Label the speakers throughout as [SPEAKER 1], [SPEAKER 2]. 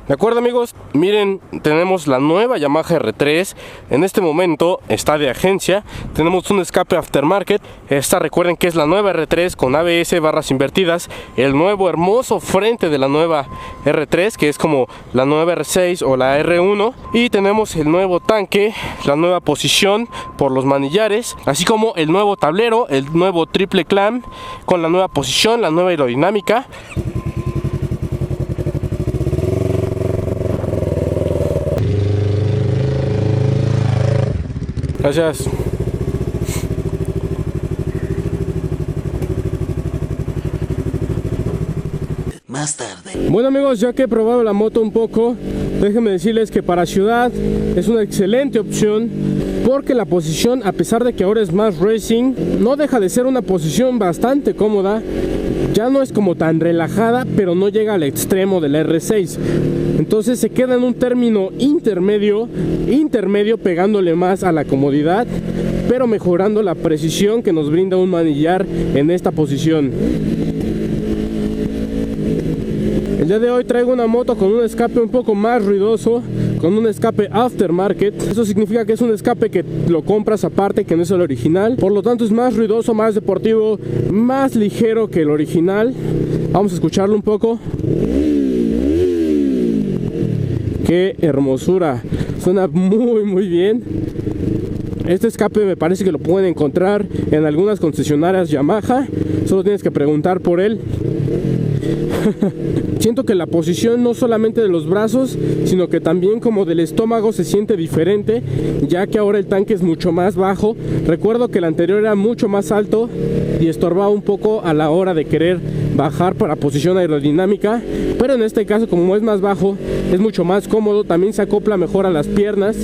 [SPEAKER 1] De acuerdo, amigos, miren, tenemos la nueva Yamaha R3. En este momento está de agencia. Tenemos un escape aftermarket. Esta, recuerden que es la nueva R3 con ABS, barras invertidas. El nuevo hermoso frente de la nueva R3, que es como la nueva R6 o la R1. Y tenemos el nuevo tanque, la nueva posición por los manillares, así como el nuevo tablero, el nuevo triple clamp con la nueva posición, la nueva aerodinámica. Gracias.
[SPEAKER 2] Más tarde.
[SPEAKER 1] Bueno, amigos, ya que he probado la moto un poco, déjenme decirles que para ciudad es una excelente opción, porque la posición, a pesar de que ahora es más racing, no deja de ser una posición bastante cómoda. Ya no es como tan relajada, pero no llega al extremo de la R6. Entonces se queda en un término intermedio, pegándole más a la comodidad, pero mejorando la precisión que nos brinda un manillar en esta posición. El día de hoy traigo una moto con un escape un poco más ruidoso, con un escape aftermarket. Eso significa que es un escape que lo compras aparte, que no es el original. Por lo tanto es más ruidoso, más deportivo, más ligero que el original. Vamos a escucharlo un poco. ¡Qué hermosura! Suena muy bien. Este escape me parece que lo pueden encontrar en algunas concesionarias Yamaha. Solo tienes que preguntar por él. Siento que la posición no solamente de los brazos, sino que también como del estómago se siente diferente, ya que ahora el tanque es mucho más bajo. Recuerdo que el anterior era mucho más alto y estorbaba un poco a la hora de querer bajar para posición aerodinámica, pero en este caso, como es más bajo, es mucho más cómodo. También se acopla mejor a las piernas.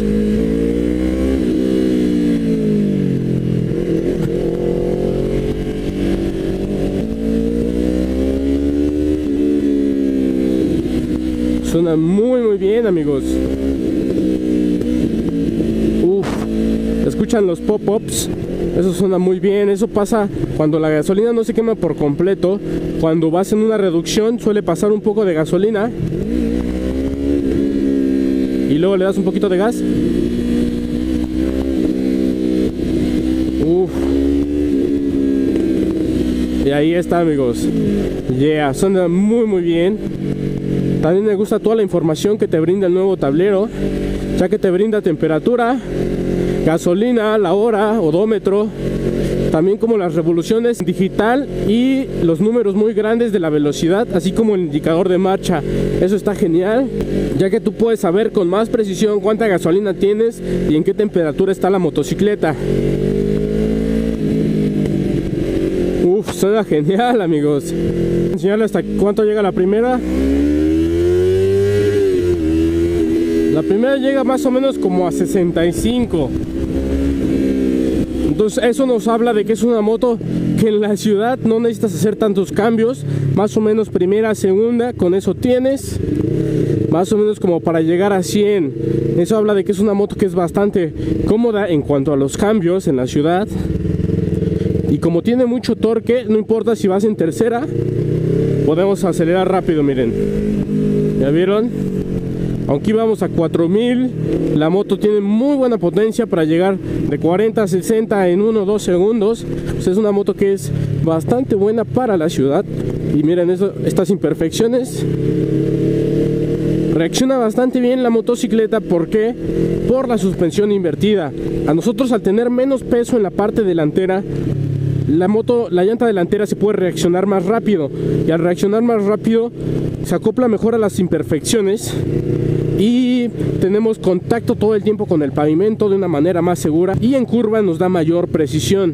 [SPEAKER 1] Suena muy bien, amigos. ¿Escuchan los pop-ups? Eso suena muy bien. Eso pasa cuando la gasolina no se quema por completo. Cuando vas en una reducción suele pasar un poco de gasolina y luego le das un poquito de gas. Y ahí está, amigos. Suena muy bien. También me gusta toda la información que te brinda el nuevo tablero, ya que te brinda temperatura, gasolina, la hora, odómetro, también como las revoluciones digital y los números muy grandes de la velocidad, así como el indicador de marcha. Eso está genial, ya que tú puedes saber con más precisión cuánta gasolina tienes y en qué temperatura está la motocicleta. Suena genial, amigos. Voy a enseñarle hasta cuánto llega la primera. La primera llega más o menos como a 65. Entonces eso nos habla de que es una moto que en la ciudad no necesitas hacer tantos cambios. Más o menos primera, segunda, con eso tienes. Más o menos como para llegar a 100. Eso habla de que es una moto que es bastante cómoda en cuanto a los cambios en la ciudad. Y como tiene mucho torque, no importa si vas en tercera, podemos acelerar rápido, miren. ¿Ya vieron? Aunque íbamos a 4000, la moto tiene muy buena potencia para llegar de 40 a 60 en 1 o 2 segundos. Pues es una moto que es bastante buena para la ciudad. Y miren estas imperfecciones. Reacciona bastante bien la motocicleta. ¿Por qué? Por la suspensión invertida. A nosotros, al tener menos peso en la parte delantera, la llanta delantera se puede reaccionar más rápido, y al reaccionar más rápido se acopla mejor a las imperfecciones y tenemos contacto todo el tiempo con el pavimento de una manera más segura, y en curva nos da mayor precisión.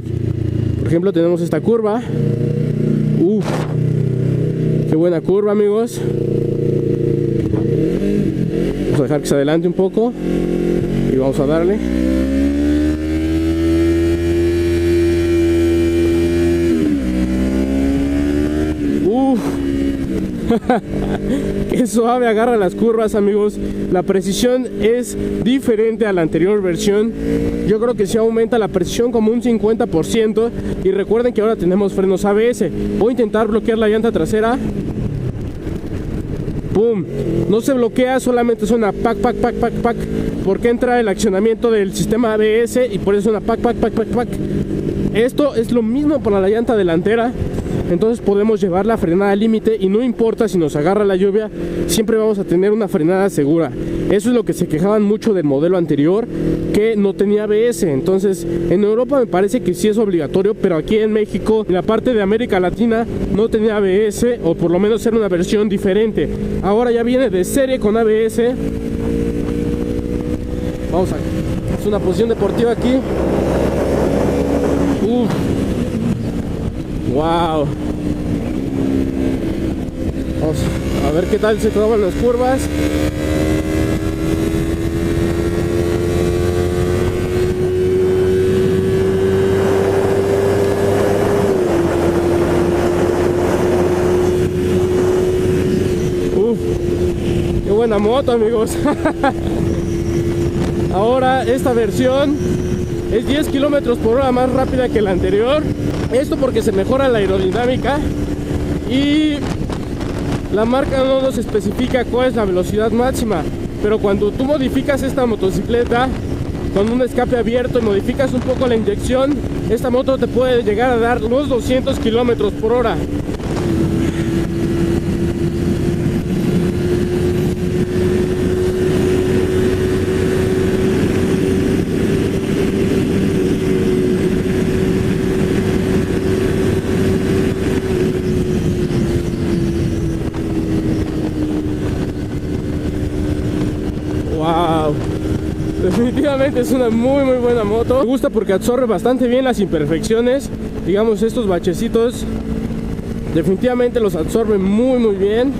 [SPEAKER 1] Por ejemplo, tenemos esta curva. Qué buena curva, amigos. Vamos a dejar que se adelante un poco y vamos a darle. Qué suave agarra las curvas, amigos. La precisión es diferente a la anterior versión. Yo creo que sí aumenta la precisión como un 50%. Y recuerden que ahora tenemos frenos ABS. Voy a intentar bloquear la llanta trasera. ¡Pum! No se bloquea, solamente suena pac, pac, pac, pac, pac, porque entra el accionamiento del sistema ABS y por eso suena pac, pac, pac, pac, pac. Esto es lo mismo para la llanta delantera. Entonces podemos llevar la frenada al límite y no importa si nos agarra la lluvia, siempre vamos a tener una frenada segura. Eso es lo que se quejaban mucho del modelo anterior, que no tenía ABS. Entonces en Europa me parece que sí es obligatorio, pero aquí en México, en la parte de América Latina, no tenía ABS, o por lo menos era una versión diferente. Ahora ya viene de serie con ABS. Vamos a... es una posición deportiva aquí. Wow. Vamos a ver qué tal se toman las curvas. Qué buena moto, amigos. Ahora esta versión es 10 kilómetros por hora más rápida que la anterior. Esto porque se mejora la aerodinámica y la marca no nos especifica cuál es la velocidad máxima, pero cuando tú modificas esta motocicleta con un escape abierto y modificas un poco la inyección, esta moto te puede llegar a dar los 200 kilómetros por hora. Wow, definitivamente es una muy buena moto. Me gusta porque absorbe bastante bien las imperfecciones. Digamos, estos bachecitos definitivamente los absorbe muy bien.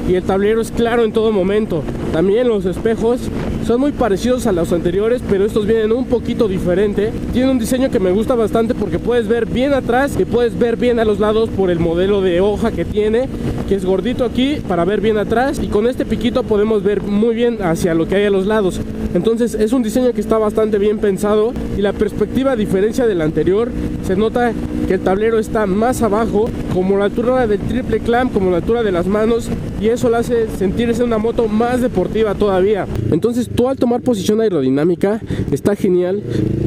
[SPEAKER 1] Y el tablero es claro en todo momento. También los espejos son muy parecidos a los anteriores, pero estos vienen un poquito diferente. Tiene un diseño que me gusta bastante porque puedes ver bien atrás y puedes ver bien a los lados por el modelo de hoja que tiene, que es gordito aquí para ver bien atrás, y con este piquito podemos ver muy bien hacia lo que hay a los lados. Entonces es un diseño que está bastante bien pensado, y la perspectiva, a diferencia del anterior, se nota que el tablero está más abajo, como la altura del triple clamp, como la altura de las manos, y eso la hace sentirse una moto más deportiva todavía. Entonces tú, al tomar posición aerodinámica, está genial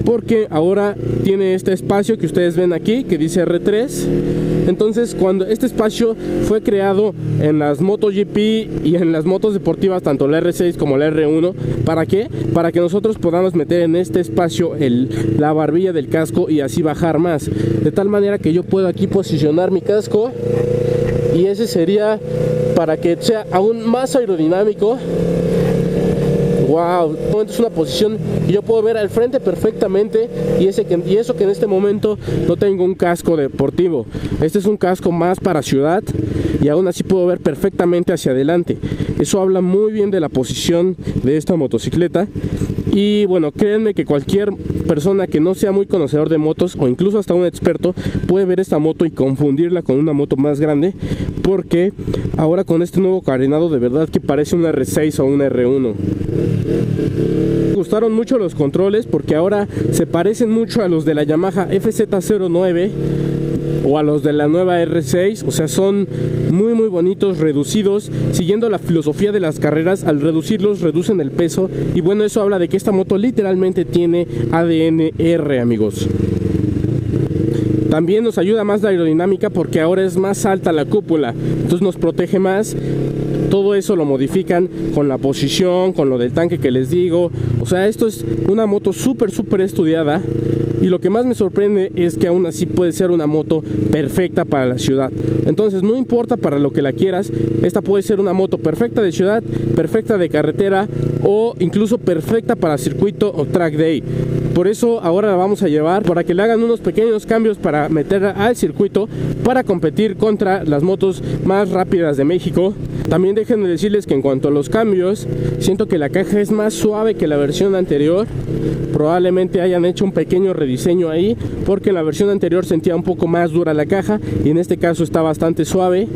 [SPEAKER 1] porque ahora tiene este espacio que ustedes ven aquí que dice R3. Entonces, cuando este espacio fue creado en las MotoGP y en las motos deportivas, tanto la R6 como la R1, ¿para qué? Para que nosotros podamos meter en este espacio la barbilla del casco y así bajar más, de tal manera que yo puedo aquí posicionar mi casco, y ese sería para que sea aún más aerodinámico. Wow, es una posición que yo puedo ver al frente perfectamente, y eso que en este momento no tengo un casco deportivo. Este es un casco más para ciudad, y aún así puedo ver perfectamente hacia adelante. Eso habla muy bien de la posición de esta motocicleta. Y bueno, créanme que cualquier persona que no sea muy conocedor de motos, o incluso hasta un experto, puede ver esta moto y confundirla con una moto más grande, porque ahora con este nuevo carenado de verdad que parece una R6 o una R1. Me gustaron mucho los controles porque ahora se parecen mucho a los de la Yamaha FZ09 o a los de la nueva R6, o sea, son muy bonitos, reducidos, siguiendo la filosofía de las carreras. Al reducirlos, reducen el peso, y bueno, eso habla de que esta moto literalmente tiene ADN R, amigos. También nos ayuda más la aerodinámica porque ahora es más alta la cúpula, entonces nos protege más. Todo eso lo modifican con la posición, con lo del tanque que les digo. O sea, esto es una moto súper estudiada, y lo que más me sorprende es que aún así puede ser una moto perfecta para la ciudad. Entonces no importa para lo que la quieras, esta puede ser una moto perfecta de ciudad, perfecta de carretera, o incluso perfecta para circuito o track day. Por eso ahora la vamos a llevar para que le hagan unos pequeños cambios para meterla al circuito, para competir contra las motos más rápidas de México. También déjenme decirles que en cuanto a los cambios, siento que la caja es más suave que la versión anterior. Probablemente hayan hecho un pequeño rediseño ahí, porque en la versión anterior sentía un poco más dura la caja, y en este caso está bastante suave.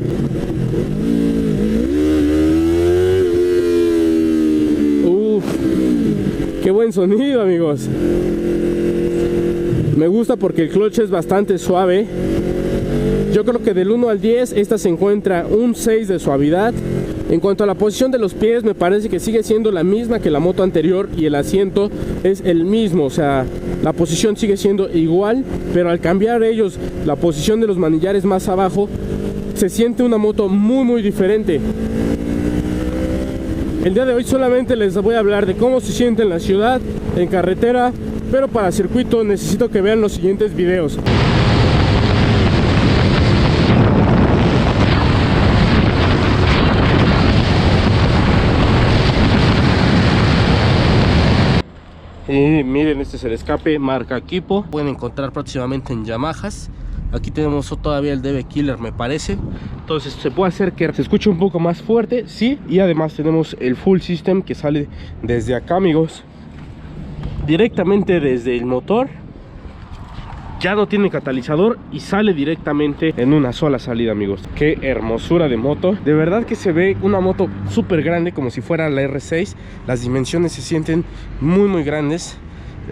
[SPEAKER 1] Qué buen sonido, amigos. Me gusta porque el clutch es bastante suave. Yo creo que del 1 al 10 esta se encuentra un 6 de suavidad. En cuanto a la posición de los pies, me parece que sigue siendo la misma que la moto anterior y el asiento es el mismo, o sea, la posición sigue siendo igual, pero al cambiar ellos la posición de los manillares más abajo, se siente una moto muy diferente. El día de hoy solamente les voy a hablar de cómo se siente en la ciudad, en carretera, pero para circuito necesito que vean los siguientes videos. Y miren, este es el escape marca Equipo. Pueden encontrar próximamente en Yamahas. Aquí tenemos todavía el DB Killer, me parece. Entonces se puede hacer que se escuche un poco más fuerte, sí. Y además tenemos el Full System que sale desde acá, amigos, directamente desde el motor. Ya no tiene catalizador y sale directamente en una sola salida, amigos. Qué hermosura de moto. De verdad que se ve una moto súper grande, como si fuera la R6. Las dimensiones se sienten muy grandes.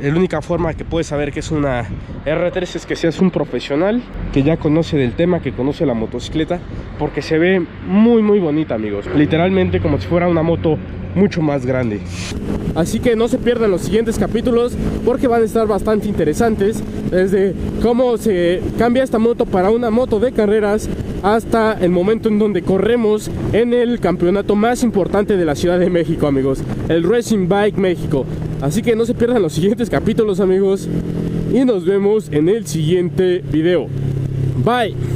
[SPEAKER 1] La única forma que puedes saber que es una R3 es que seas un profesional que ya conoce del tema, que conoce la motocicleta, porque se ve muy bonita, amigos. Literalmente como si fuera una moto mucho más grande. Así que no se pierdan los siguientes capítulos porque van a estar bastante interesantes, desde cómo se cambia esta moto para una moto de carreras hasta el momento en donde corremos en el campeonato más importante de la Ciudad de México, amigos, el Racing Bike México. Así que no se pierdan los siguientes capítulos, amigos, y nos vemos en el siguiente video. Bye.